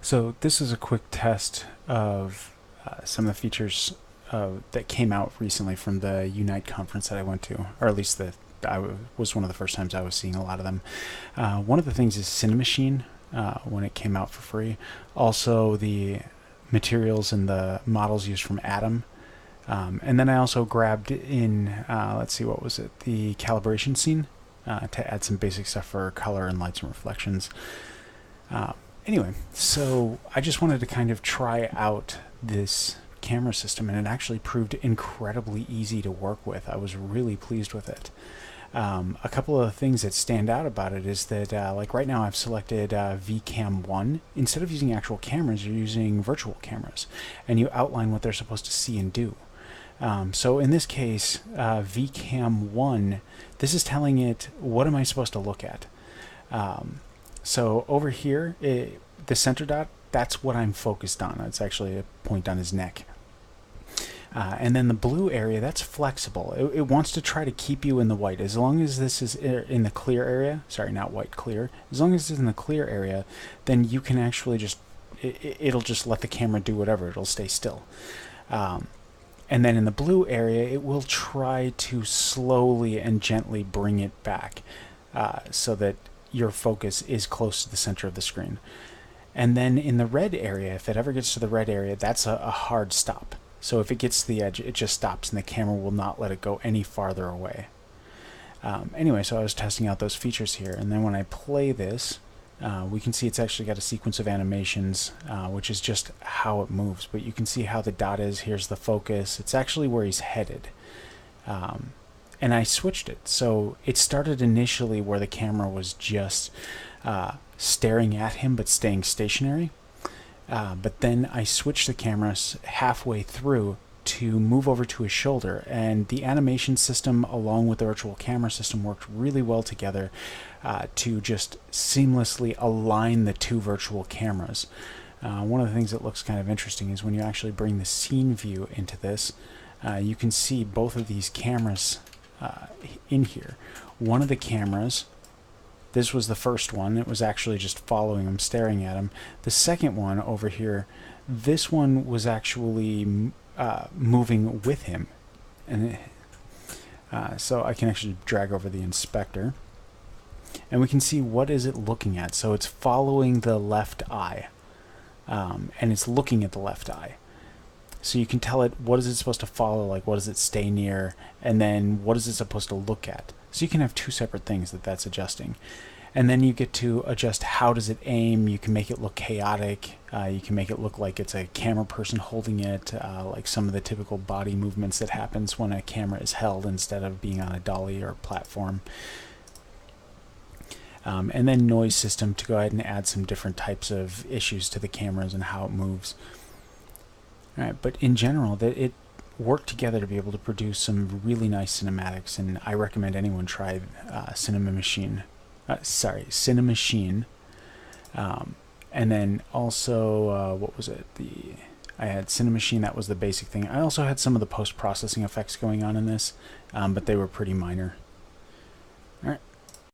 So this is a quick test of some of the features that came out recently from the Unite conference that I went to, or at least was one of the first times I was seeing a lot of them. One of the things is Cinemachine when it came out for free. Also the materials and the models used from Atom. And then I also grabbed in, let's see, what was it? The calibration scene to add some basic stuff for color and lights and reflections. Anyway, so I just wanted to kind of try out this camera system, and it actually proved incredibly easy to work with. I was really pleased with it. A couple of things that stand out about it is that, like right now I've selected VCam 1. Instead of using actual cameras, you're using virtual cameras, and you outline what they're supposed to see and do. So in this case, VCam 1, this is telling it, what am I supposed to look at? So over here, the center dot, that's what I'm focused on. It's actually a point on his neck. And then the blue area, that's flexible. It wants to try to keep you in the white. As long as this is in the clear area, sorry, not white, clear. As long as it's in the clear area, then you can actually just, it'll just let the camera do whatever. It'll stay still. And then in the blue area, it will try to slowly and gently bring it back so that your focus is close to the center of the screen. And then in the red area, if it ever gets to the red area, that's a hard stop. So if it gets to the edge, it just stops and the camera will not let it go any farther away. Anyway, so I was testing out those features here, and then when I play this, we can see it's actually got a sequence of animations, which is just how it moves. But you can see how the dot is. Here's the focus. It's actually where he's headed. And I switched it. So it started initially where the camera was just staring at him but staying stationary. But then I switched the cameras halfway through to move over to his shoulder, and the animation system along with the virtual camera system worked really well together to just seamlessly align the two virtual cameras. One of the things that looks kind of interesting is when you actually bring the scene view into this, you can see both of these cameras in here. One of the cameras, this was the first one, it was actually just following him, staring at him. The second one over here, this one was actually moving with him. And so I can actually drag over the inspector, and we can see what is it looking at. So it's following the left eye, and it's looking at the left eye. So you can tell it what is it supposed to follow, like what does it stay near, and then what is it supposed to look at. So you can have two separate things that's adjusting. And then you get to adjust how does it aim. You can make it look chaotic. You can make it look like it's a camera person holding it, like some of the typical body movements that happens when a camera is held instead of being on a dolly or platform. And then noise system to go ahead and add some different types of issues to the cameras and how it moves. All right, but in general, it worked together to be able to produce some really nice cinematics, and I recommend anyone try Cinemachine. Cinemachine. And then also, what was it? I had Cinemachine, that was the basic thing. I also had some of the post-processing effects going on in this, but they were pretty minor.